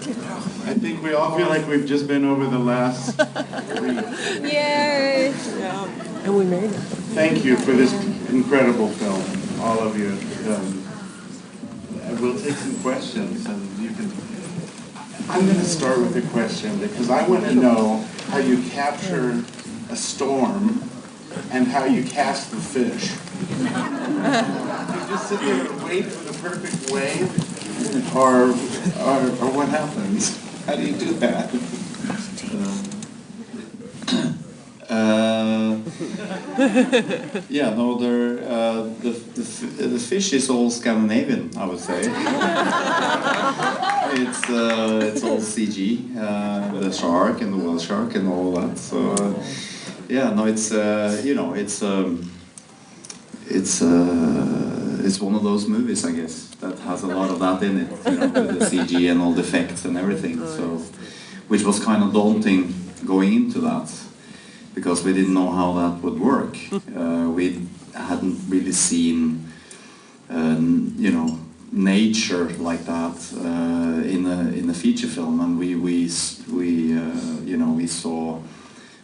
I think we all feel like we've just been over the last week. Yay! Yeah. And we made it. Thank you for this incredible film, all of you. We'll take some questions, and you can. I'm going to start with a question because I want to know how you capture a storm and how you cast the fish. You just sit there and wait for the perfect wave, or what happens? How do you do that? Yeah, no, the fish is all Scandinavian, I would say. It's all CG, the shark and the whale shark and all that. So yeah, no, it's it's one of those movies, I guess, that has a lot of that in it, you know, with the CG and all the effects and everything. So, which was kind of daunting going into that, because we didn't know how that would work. We hadn't really seen, you know, nature like that in a feature film, and we you know, we saw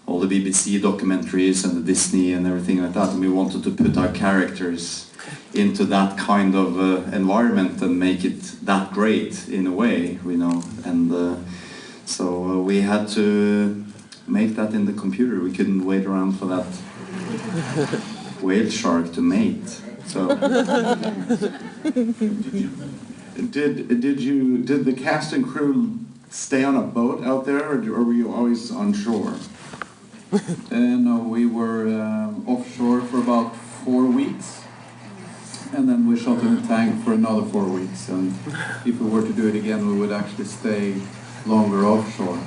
all the BBC documentaries and the Disney and everything like that, and we wanted to put our characters into that kind of environment and make it that great in a way, you know, and so we had to make that in the computer. We couldn't wait around for that whale shark to mate. So did the cast and crew stay on a boat out there, or were you always on shore? No, we were offshore for about 4 weeks, and then we shot in a tank for another 4 weeks. And if we were to do it again, we would actually stay longer offshore.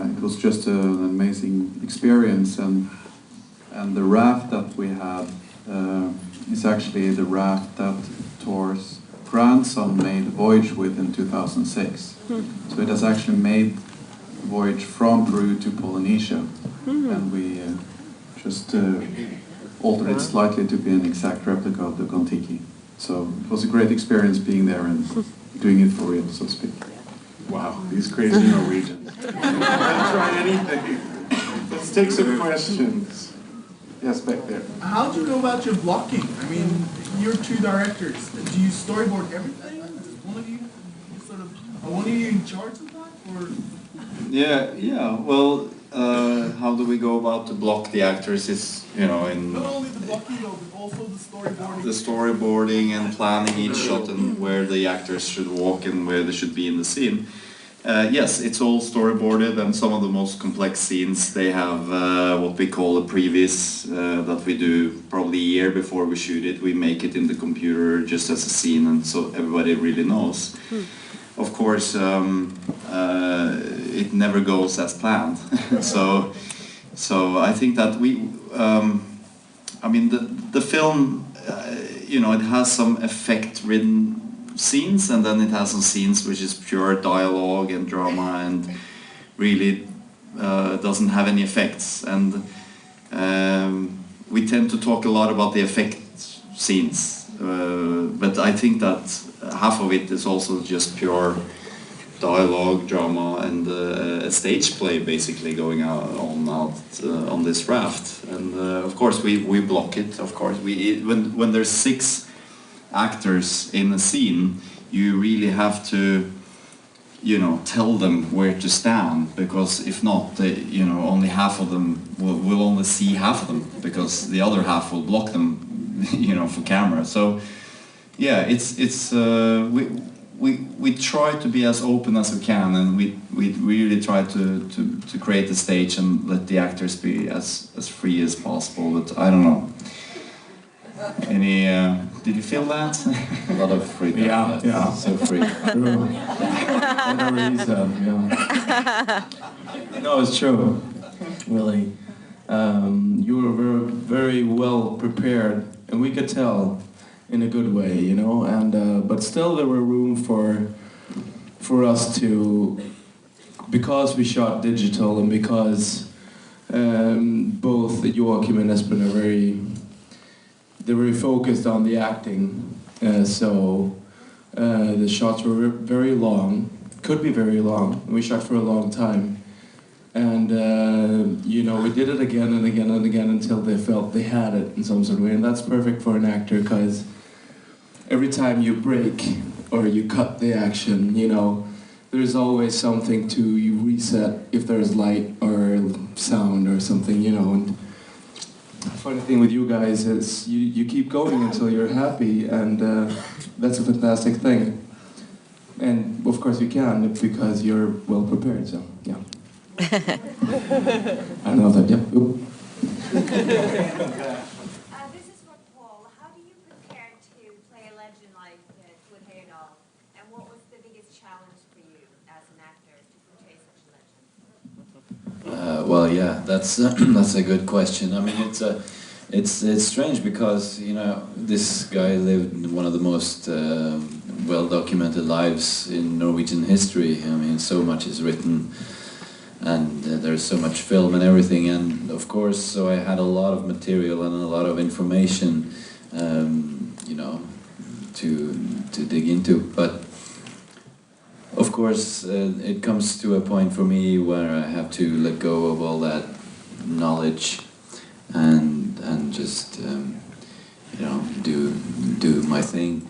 It was just an amazing experience, and the raft that we had is actually the raft that Thor's grandson made the voyage with in 2006. So it has actually made the voyage from Peru to Polynesia, and we just altered it slightly to be an exact replica of the Kon-Tiki. So it was a great experience being there and doing it for real, so to speak. Wow, these crazy Norwegians. I'll try anything. Let's take some questions. Yes, back there. How do you go about your blocking? I mean, you're two directors. Do you storyboard everything? Is one of you sort of, are one of you in charge of that? Or? Yeah. Well, how do we go about to block the actors? Is, you know, in not only the blocking though, but also the storyboarding. The storyboarding and planning each shot and where the actors should walk and where they should be in the scene. Yes, it's all storyboarded, and some of the most complex scenes, they have what we call a previs that we do probably a year before we shoot it. We make it in the computer just as a scene, and so everybody really knows. Of course, it never goes as planned. so I think that we, I mean, the film, you know, it has some effect-ridden scenes, and then it has some scenes which is pure dialogue and drama and really doesn't have any effects. And we tend to talk a lot about the effect scenes, but I think that half of it is also just pure dialogue, drama, and a stage play basically going on this raft. And of course we block it. Of course when there's 6 actors in a scene, you really have to, you know, tell them where to stand, because if not, you know, only half of them will only see half of them, because the other half will block them, you know, for camera. So yeah, we try to be as open as we can, and we really try to create the stage and let the actors be as free as possible. But I don't know. Any? Did you feel that? A lot of freedom. Yeah. So free. True. Whatever he said, yeah. No, it's true. Really. You were very, very well prepared, and we could tell in a good way, you know. And but still, there were room for us to, because we shot digital, and because both Joachim and Espen are they're very focused on the acting, so the shots were very long, could be very long. We shot for a long time. And, you know, we did it again and again and again until they felt they had it in some sort of way. And that's perfect for an actor, because every time you break or you cut the action, you know, there's always something to you reset if there's light or sound or something, you know. And the funny thing with you guys is you keep going until you're happy, and that's a fantastic thing. And of course you can, because you're well prepared, so yeah. I know that, yeah. This is for Paul. How do you prepare to play a legend like Tord Heyerdahl? And what was the biggest challenge for you as an actor to portray such a legend? Well, yeah, that's that's a good question. I mean, it's strange because, you know, this guy lived one of the most well-documented lives in Norwegian history. I mean, so much is written, and there's so much film and everything. And of course, so I had a lot of material and a lot of information, you know, to dig into. But of course, it comes to a point for me where I have to let go of all that knowledge and just you know, do my thing,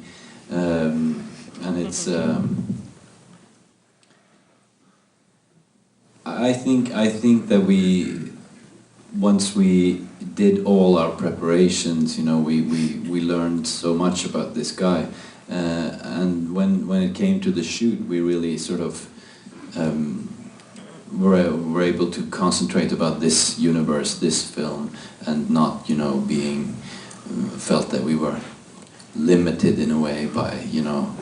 and it's I think that once we did all our preparations, you know, we learned so much about this guy, and when it came to the shoot, we really sort of were able to concentrate about this universe, this film, and not, you know, being felt that we were limited in a way by, you know,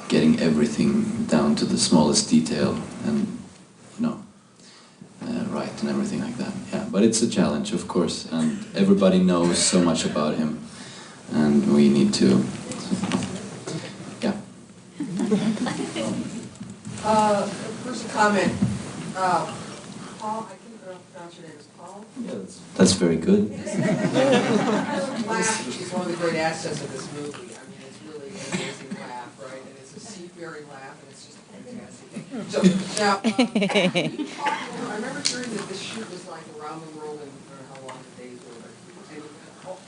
getting everything down to the smallest detail and, you know, right and everything like that. Yeah, but it's a challenge, of course, and everybody knows so much about him, and we need to, yeah. First a comment. Paul, I can pronounce your name as Paul. Yeah, that's very good. Laugh is one of the great assets of this movie. I mean, it's really an amazing laugh, right? And it's a seafaring laugh, and it's just a fantastic thing. So, now, I remember hearing that this shoot was like around the world in, I don't know how long the days were. And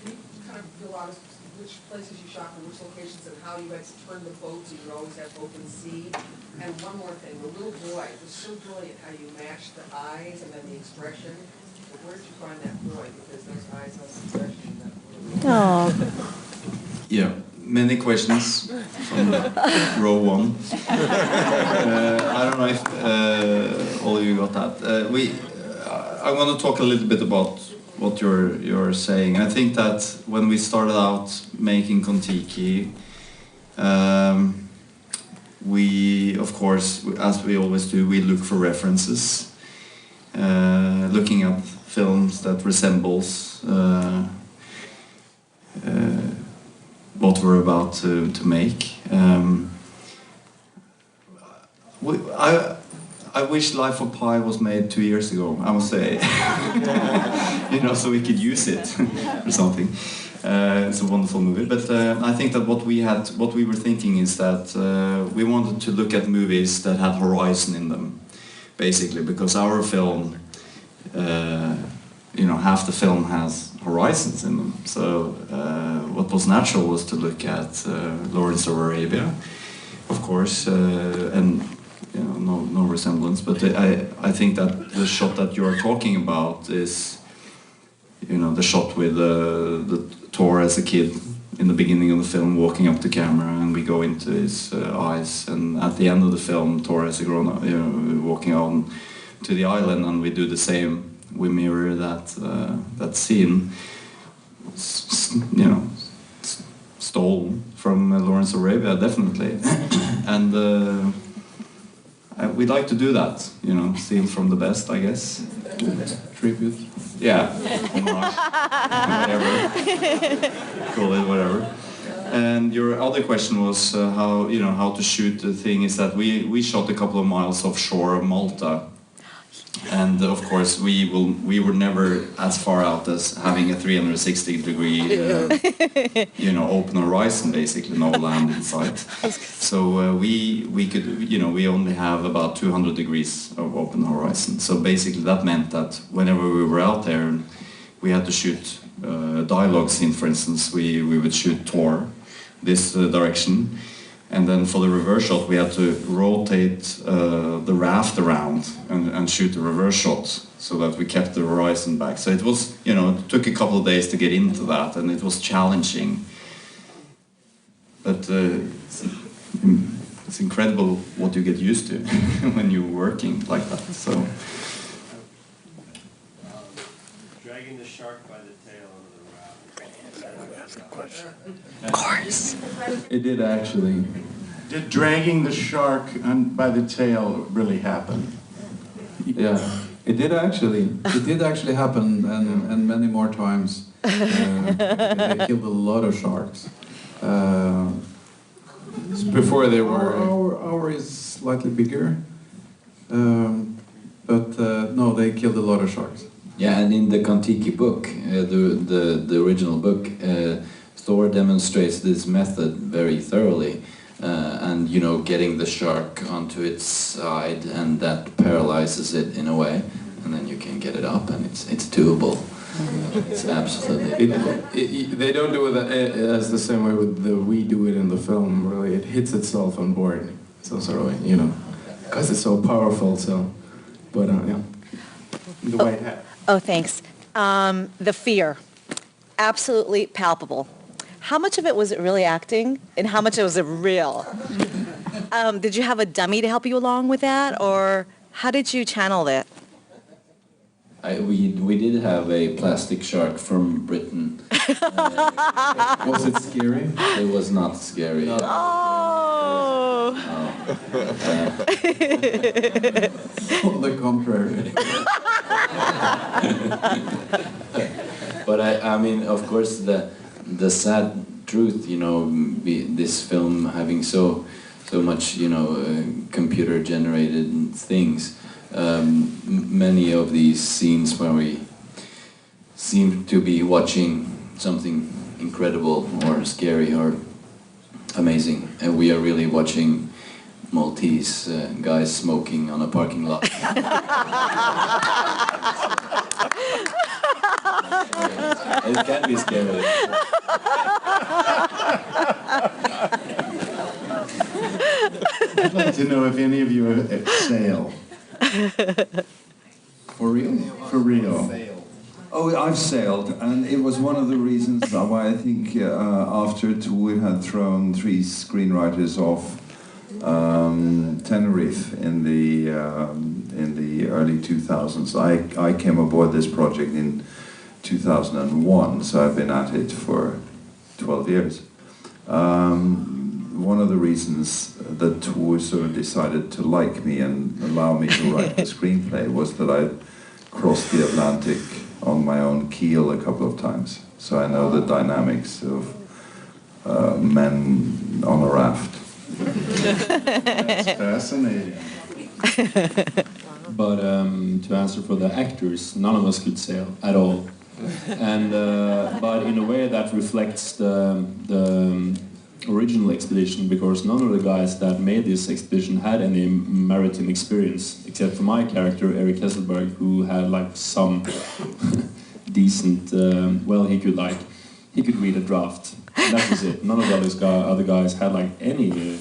can you kind of fill out which places you shot and which locations and how you had to turn the boat so you would always have open sea? And one more thing, the little boy, it was so brilliant how you matched the eyes and then the expression. But where did you find that boy? Because those eyes have expression that really... Yeah, many questions from row one. I don't know if all of you got that. I want to talk a little bit about what you're saying. I think that when we started out making Kon-Tiki, we, of course, as we always do, we look for references, looking at films that resembles what we're about to make. I wish Life of Pi was made 2 years ago, I must say. You know, so we could use it or something. It's a wonderful movie, but I think that what we were thinking is that we wanted to look at movies that had horizon in them, basically, because our film, you know, half the film has horizons in them. So what was natural was to look at Lawrence of Arabia, of course, and you know, no resemblance. But I think that the shot that you are talking about is, you know, the shot with the Thor as a kid in the beginning of the film, walking up to camera, and we go into his eyes, and at the end of the film, Thor as a grown-up, you know, walking on to the island, and we do the same. We mirror that scene, you know, stole from Lawrence of Arabia, definitely, and we'd like to do that, you know, steal from the best, I guess. Tribute. Yeah, whatever, call it whatever. And your other question was how to shoot the thing. Is that we shot a couple of miles offshore of Malta. And of course, we were never as far out as having a 360-degree, open horizon, basically, no land in sight. So we could, we only have about 200 degrees of open horizon. So basically, that meant that whenever we were out there, we had to shoot dialogue scene, for instance. We would shoot toward this direction. And then for the reverse shot, we had to rotate the raft around and shoot the reverse shot so that we kept the horizon back. So it was, it took a couple of days to get into that, and it was challenging. But it's incredible what you get used to when you're working like that. So. Dragging the shark by the tail under the raft. Of course. It did actually. Did dragging the shark by the tail really happen? Yeah, it did actually. It did actually happen, and many more times. They killed a lot of sharks. Before they were. Our is slightly bigger, but no, they killed a lot of sharks. Yeah, and in the Kon-Tiki book, the original book, Thor demonstrates this method very thoroughly, and getting the shark onto its side, and that paralyzes it in a way, and then you can get it up, and it's doable. It's absolutely. They don't do it as the same way we do it in the film. Really, it hits itself on board, so sort of, because it's so powerful. So, but yeah, The white hat. Oh, thanks. The fear, absolutely palpable. How much of it was it really acting, and how much was it real? Did you have a dummy to help you along with that, or how did you channel that? We did have a plastic shark from Britain. Was it scary? It was not scary. Oh. On the contrary. But I mean, of course, the sad truth, this film having so much, computer-generated things. Many of these scenes where we seem to be watching something incredible or scary or amazing, and we are really watching Maltese guys smoking on a parking lot. It can be scary. I'd like to know if any of you sail. For real? For real. Oh, I've sailed, and it was one of the reasons why I think after we had thrown 3 screenwriters off Tenerife in the early 2000s. I came aboard this project in 2001, so I've been at it for 12 years. One of the reasons that Tor sort of decided to like me and allow me to write the screenplay was that I crossed the Atlantic on my own keel a couple of times. So I know the dynamics of men on a raft. That's fascinating. But to answer for the actors, none of us could sail at all. And but in a way that reflects the original expedition, because none of the guys that made this expedition had any maritime experience, except for my character, Eric Hesselberg, who had like some decent, he could read a draft. That was it. None of the other guys had like any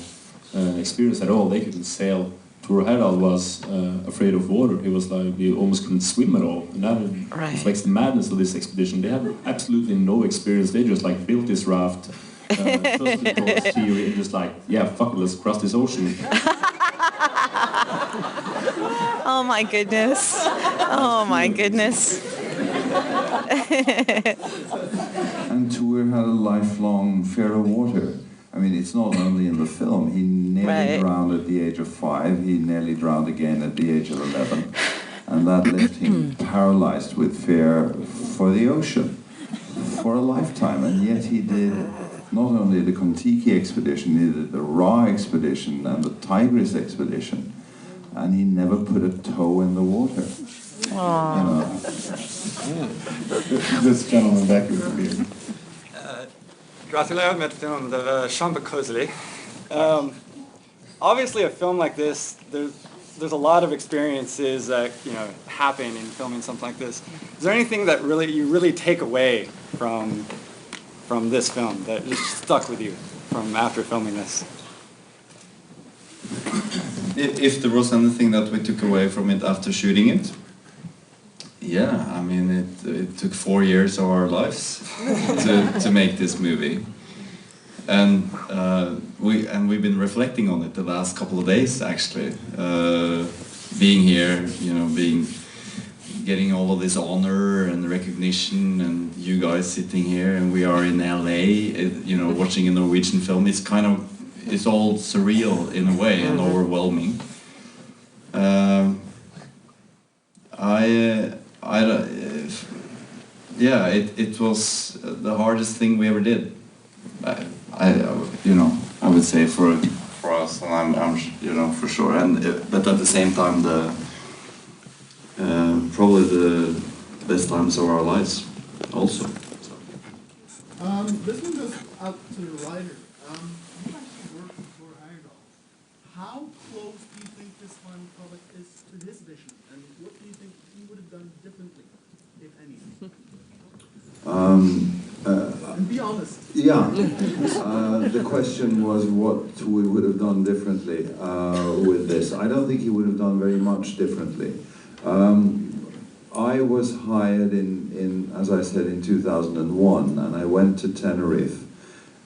experience at all. They couldn't sail. Tor Heyerdahl was afraid of water. He was like, he almost couldn't swim at all. And that reflects the madness of this expedition. They had absolutely no experience. They just like built this raft, trusted Thor's theory, and just like, yeah, fuck it, let's cross this ocean. Oh my goodness. Oh my goodness. And Tor had a lifelong fear of water. I mean, it's not only in the film. He nearly drowned at the age of 5. He nearly drowned again at the age of 11. And that left him paralyzed with fear for the ocean for a lifetime. And yet he did not only the Kon-Tiki expedition, he did the Ra expedition and the Tigris expedition. and he never put a toe in the water. You know. This gentleman back in the beard. Gratulerer med film, det var kjempekoselig. Obviously, a film like this, there's a lot of experiences that happen in filming something like this. Is there anything that you really take away from this film that just stuck with you from after filming this? If there was anything that we took away from it after shooting it, yeah, I mean, it took 4 years of our lives to make this movie, and we've been reflecting on it the last couple of days actually, being here, getting all of this honor and recognition, and you guys sitting here, and we are in LA, watching a Norwegian film. It's all surreal in a way and overwhelming. It was the hardest thing we ever did. I would say for us, and I'm for sure. But at the same time, probably the best times of our lives, also. This one goes out to the writer. You actually worked for Idol. How close do you think this final product is to his vision, and what do you think he would have done differently, if anything? And be honest. Yeah. The question was what we would have done differently with this. I don't think he would have done very much differently. I was hired as I said, in 2001, and I went to Tenerife.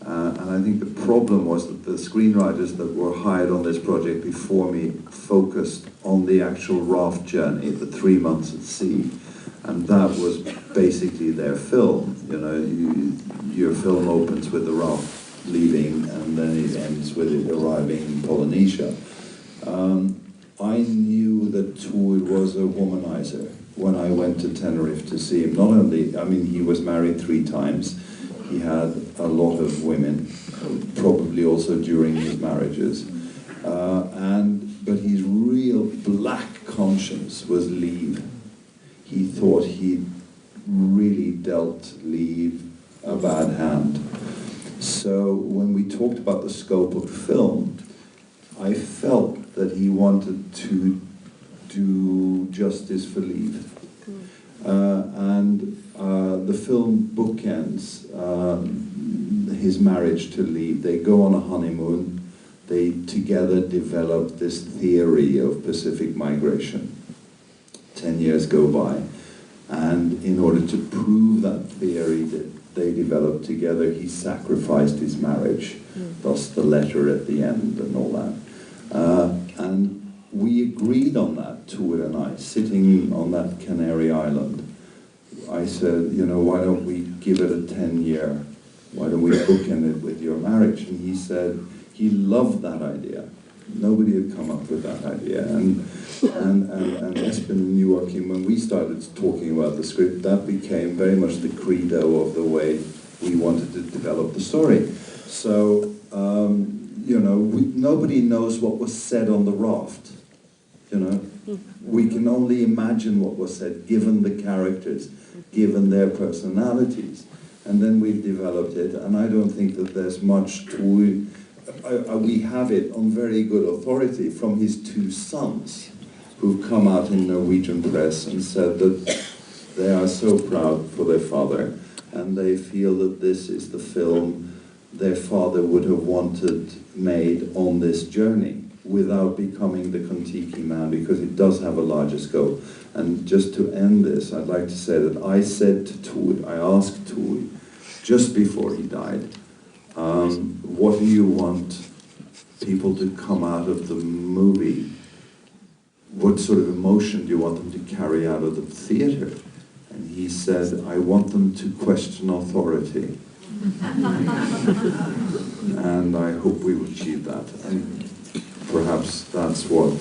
And I think the problem was that the screenwriters that were hired on this project before me focused on the actual raft journey, the 3 months at sea. And that was basically their film. Your film opens with the raft leaving, and then it ends with it arriving in Polynesia. I knew that Tui was a womanizer when I went to Tenerife to see him. Not only, he was married 3 times. He had a lot of women, probably also during his marriages. But his real black conscience was leave. He thought he'd really dealt Leave a bad hand. So when we talked about the scope of the film, I felt that he wanted to do justice for Leave. The film bookends his marriage to Leave. They go on a honeymoon. They together develop this theory of Pacific migration. 10 years go by, and in order to prove that theory that they developed together, he sacrificed his marriage, thus the letter at the end and all that. And we agreed on that, Tui and I, sitting on that Canary Island. I said, why don't we give it a 10-year? Why don't we bookend it with your marriage? And he said he loved that idea. Nobody had come up with that idea. And Espen and Joachim, when we started talking about the script, that became very much the credo of the way we wanted to develop the story. So, nobody knows what was said on the raft. We can only imagine what was said, given the characters, given their personalities. And then we've developed it, and I don't think that there's much to... we have it on very good authority from his 2 sons, who've come out in Norwegian press and said that they are so proud for their father, and they feel that this is the film their father would have wanted made on this journey, without becoming the Kon-Tiki man, because it does have a larger scope. And just to end this, I'd like to say that I said to Tui, I asked Tui, just before he died, what do you want people to come out of the movie? What sort of emotion do you want them to carry out of the theater? And he said, I want them to question authority. And I hope we will achieve that. And perhaps that's what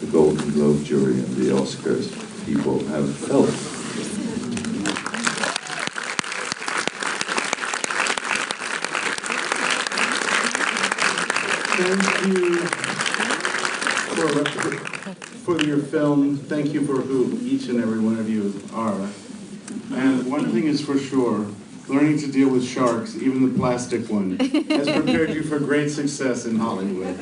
the Golden Globe jury and the Oscars people have felt. Thank you for your film. Thank you for who each and every one of you are. And one thing is for sure, learning to deal with sharks, even the plastic one, has prepared you for great success in Hollywood.